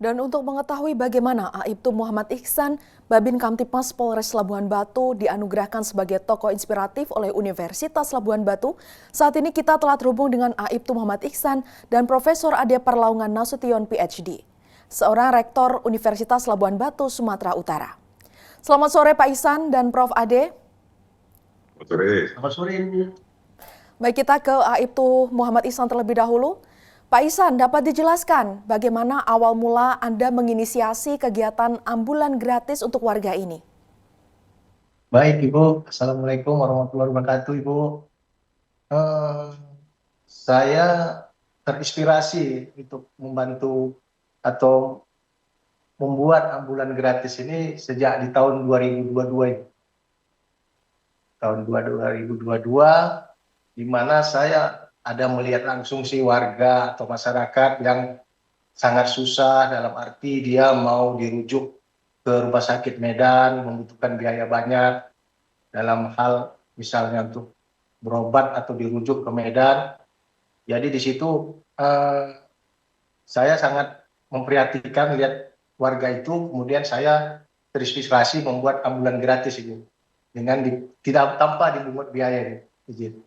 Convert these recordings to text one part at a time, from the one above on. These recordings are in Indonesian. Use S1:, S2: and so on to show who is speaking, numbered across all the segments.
S1: Dan untuk mengetahui bagaimana Aibtu Muhammad Ihsan, Babin Kamtipmas Polres Labuhan Batu dianugerahkan sebagai tokoh inspiratif oleh Universitas Labuhan Batu, saat ini kita telah terhubung dengan Aibtu Muhammad Ihsan dan Profesor Ade Parlaungan Nasution PhD, seorang rektor Universitas Labuhan Batu, Sumatera Utara. Selamat sore Pak Ihsan dan Prof. Ade.
S2: Selamat sore.
S3: Selamat sore.
S1: Baik, kita ke Aibtu Muhammad Ihsan terlebih dahulu. Pak Ihsan, dapat dijelaskan bagaimana awal mula Anda menginisiasi kegiatan ambulan gratis untuk warga ini?
S3: Baik, Ibu. Assalamualaikum warahmatullahi wabarakatuh, Ibu. Eh, saya terinspirasi untuk membantu atau membuat ambulan gratis ini sejak di tahun 2022 ini. Tahun 2022, di mana saya ada melihat langsung si warga atau masyarakat yang sangat susah, dalam arti dia mau dirujuk ke rumah sakit Medan, membutuhkan biaya banyak dalam hal misalnya untuk berobat atau dirujuk ke Medan. Jadi di situ saya sangat memprihatinkan lihat warga itu, kemudian saya terinspirasi membuat ambulan gratis itu dengan tidak tanpa dipungut biaya ini.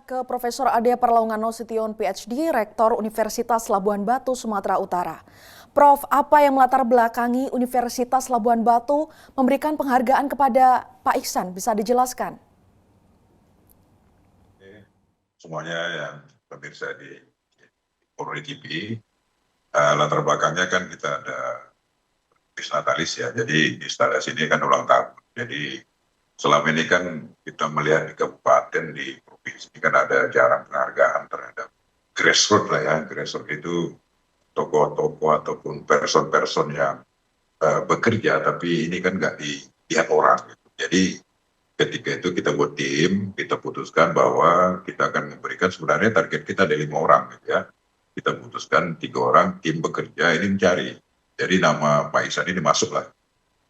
S1: Ke Profesor Ade Parlaungan Nasution PhD, Rektor Universitas Labuhan Batu, Sumatera Utara. Prof, apa yang melatar belakangi Universitas Labuhan Batu memberikan penghargaan kepada Pak Ihsan? Bisa dijelaskan?
S2: Semuanya yang pemirsa di Polri TV, latar belakangnya kan kita ada Natalis ya, jadi instalasi ini kan ulang tahun. Jadi selama ini kan kita melihat di kabupaten, di provinsi kan ada jarang penghargaan terhadap grassroots lah ya. Grassroots itu tokoh-tokoh ataupun person-person yang bekerja, tapi ini kan nggak dilihat orang gitu. Jadi ketika itu kita buat tim, kita putuskan bahwa kita akan memberikan, sebenarnya target kita ada 5 orang gitu ya. Kita putuskan 3 orang tim bekerja ini mencari. Jadi nama Pak Ihsan ini masuk lah.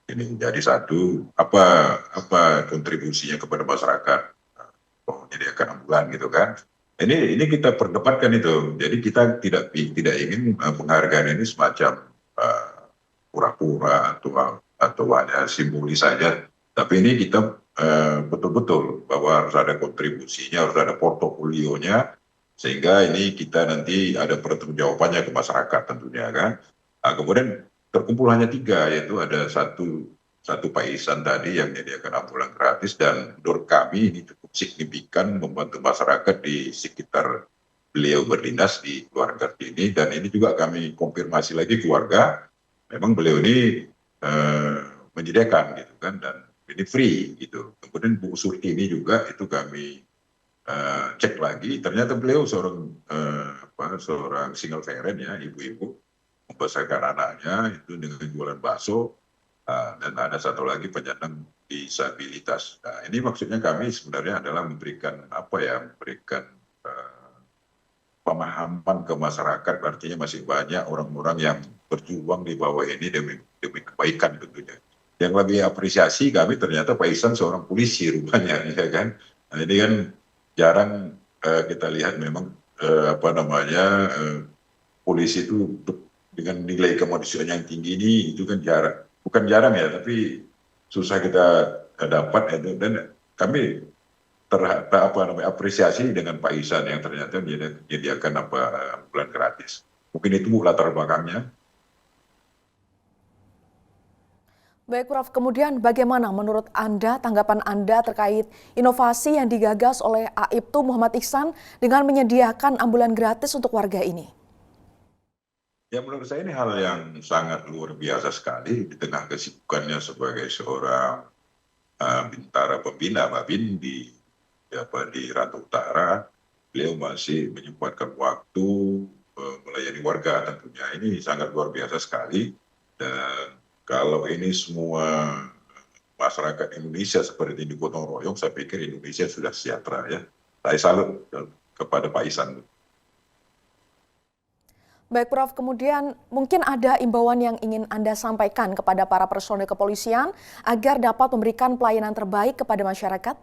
S2: Ini jadi satu, apa kontribusinya kepada masyarakat, menyediakan ambulan gitu kan. Ini kita perdebatkan itu. Jadi kita tidak ingin penghargaan ini semacam pura-pura atau hanya simbolis saja. Tapi ini kita betul-betul bahwa harus ada kontribusinya, harus ada portofolionya, sehingga ini kita nanti ada pertanggungjawabannya ke masyarakat tentunya kan. Nah, kemudian terkumpul hanya 3, yaitu ada satu Pak Ihsan tadi yang menyediakan ambulan gratis, dan menurut kami ini cukup signifikan membantu masyarakat di sekitar beliau berdinas di keluarga ini. Dan ini juga kami konfirmasi lagi keluarga, memang beliau ini menyediakan gitu kan, dan ini free gitu. Kemudian Bu Surti ini juga itu kami cek lagi, ternyata beliau seorang single parent ya, ibu-ibu membesarkan anaknya itu dengan jualan bakso, dan ada satu lagi penyandang disabilitas. Nah, ini maksudnya kami sebenarnya adalah memberikan pemahaman ke masyarakat, artinya masih banyak orang-orang yang berjuang di bawah ini demi kebaikan tentunya. Yang lebih apresiasi kami ternyata Pak Ihsan seorang polisi rupanya, ya kan. Nah, ini kan jarang kita lihat memang polisi itu dengan nilai kemanusiaan yang tinggi ini, itu kan bukan jarang ya, tapi susah kita dapat itu. Dan kami apresiasi dengan Pak Ihsan yang ternyata menyediakan ambulan gratis. Mungkin itu latar belakangnya.
S1: Baik Prof, kemudian bagaimana menurut Anda, tanggapan Anda terkait inovasi yang digagas oleh Aibtu Muhammad Ihsan dengan menyediakan ambulan gratis untuk warga ini?
S2: Ya, menurut saya ini hal yang sangat luar biasa sekali di tengah kesibukannya sebagai seorang bintara pembina Babin di Rantau Utara. Beliau masih menyempatkan waktu melayani warga tentunya. Ini sangat luar biasa sekali. Dan kalau ini semua masyarakat Indonesia seperti ini gotong royong, saya pikir Indonesia sudah sejahtera ya. Saya salut kepada Pak Ihsan.
S1: Baik Prof, kemudian mungkin ada imbauan yang ingin Anda sampaikan kepada para personel kepolisian agar dapat memberikan pelayanan terbaik kepada masyarakat?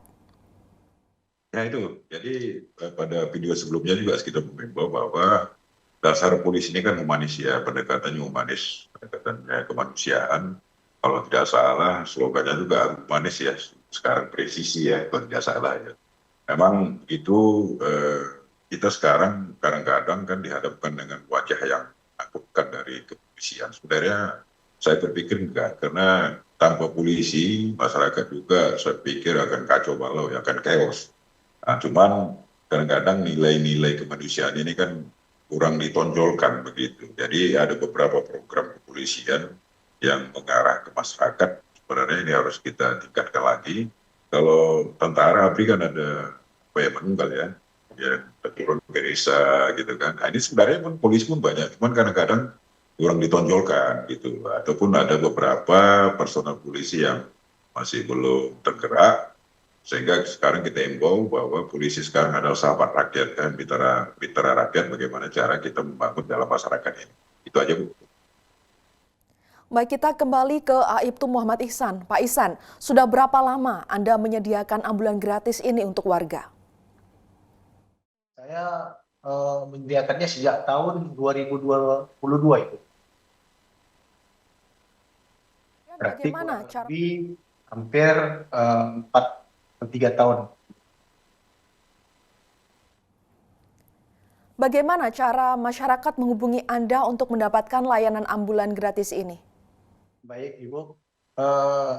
S2: Ya itu, jadi pada video sebelumnya juga kita mengimbau bahwa dasar polisi ini kan humanis ya, pendekatannya humanis, pendekatannya kemanusiaan. Kalau tidak salah, slogannya juga humanis ya, sekarang presisi ya, kalau tidak salah ya. Memang itu kita sekarang kadang-kadang kan dihadapkan dengan wajah yang menakutkan dari kepolisian. Sebenarnya saya berpikir enggak, karena tanpa polisi masyarakat juga saya pikir akan kacau balau, ya, akan chaos. Nah, cuman kadang-kadang nilai-nilai kemanusiaan ini kan kurang ditonjolkan begitu. Jadi ada beberapa program kepolisian yang mengarah ke masyarakat. Sebenarnya ini harus kita tingkatkan lagi. Kalau tentara ABRI kan ada upaya menunggal ya, turun ke desa gitu kan. Nah, ini sebenarnya pun polisi pun banyak, cuman kadang-kadang kurang ditonjolkan gitu. Ataupun ada beberapa personel polisi yang masih belum tergerak, sehingga sekarang kita imbau bahwa polisi sekarang adalah sahabat rakyat, kan, mitra rakyat, bagaimana cara kita membangun dalam masyarakat ini. Itu aja, Bu.
S1: Baik, kita kembali ke Aibtu Muhammad Ihsan. Pak Ihsan, sudah berapa lama Anda menyediakan ambulan gratis ini untuk warga?
S3: Saya menyediakannya sejak tahun 2022 itu. Berarti
S1: Bagaimana
S3: kurang
S1: cara?
S3: lebih hampir 3 tahun.
S1: Bagaimana cara masyarakat menghubungi Anda untuk mendapatkan layanan ambulan gratis ini?
S3: Baik, Ibu.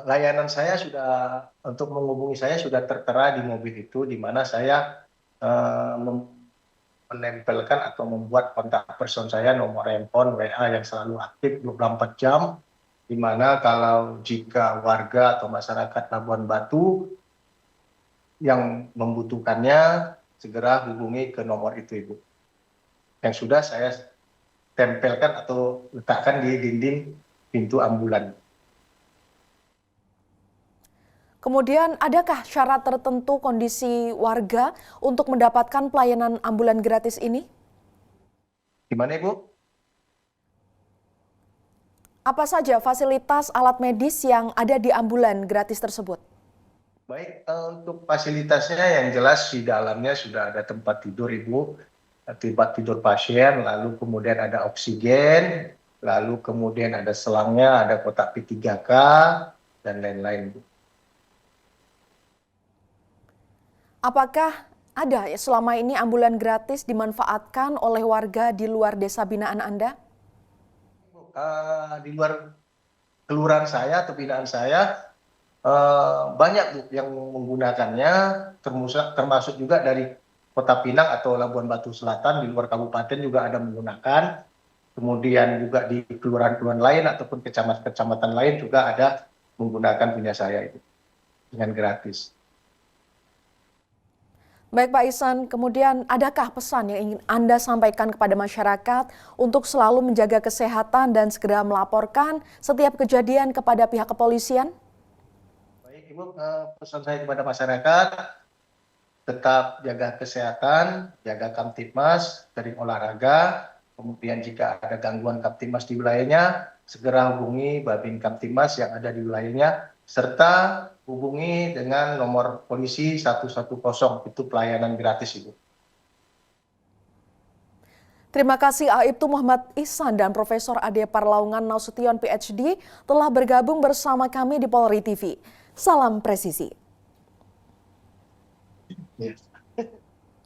S3: Layanan saya sudah, untuk menghubungi saya sudah tertera di mobil itu, di mana saya menempelkan atau membuat kontak person saya, nomor handphone WA yang selalu aktif 24 jam, di mana kalau jika warga atau masyarakat Labuan Batu yang membutuhkannya, segera hubungi ke nomor itu, Ibu. Yang sudah saya tempelkan atau letakkan di dinding pintu ambulan.
S1: Kemudian, adakah syarat tertentu kondisi warga untuk mendapatkan pelayanan ambulan gratis ini?
S3: Gimana, Ibu?
S1: Apa saja fasilitas alat medis yang ada di ambulan gratis tersebut?
S3: Baik, untuk fasilitasnya yang jelas di dalamnya sudah ada tempat tidur, Ibu, tempat tidur pasien, lalu kemudian ada oksigen, lalu kemudian ada selangnya, ada kotak P3K, dan lain-lain.
S1: Apakah ada ya selama ini ambulan gratis dimanfaatkan oleh warga di luar desa binaan Anda?
S3: Di luar kelurahan saya atau binaan saya, banyak, Bu, yang menggunakannya, termasuk juga dari Kota Pinang atau Labuan Batu Selatan, di luar kabupaten juga ada menggunakan. Kemudian juga di kelurahan-kelurahan lain ataupun kecamatan lain juga ada menggunakan punya saya itu dengan gratis.
S1: Baik Pak Ihsan, kemudian adakah pesan yang ingin Anda sampaikan kepada masyarakat untuk selalu menjaga kesehatan dan segera melaporkan setiap kejadian kepada pihak kepolisian?
S3: Baik, Ibu, pesan saya kepada masyarakat, tetap jaga kesehatan, jaga Kamtibmas, sering olahraga, kemudian jika ada gangguan Kamtibmas di wilayahnya, segera hubungi Babin Kamtibmas yang ada di wilayahnya, serta hubungi dengan nomor polisi 110, itu pelayanan gratis, Ibu.
S1: Terima kasih Aibtu Muhammad Ihsan dan Profesor Ade Parlaungan Nasution PhD telah bergabung bersama kami di Polri TV. Salam presisi.
S3: Yes.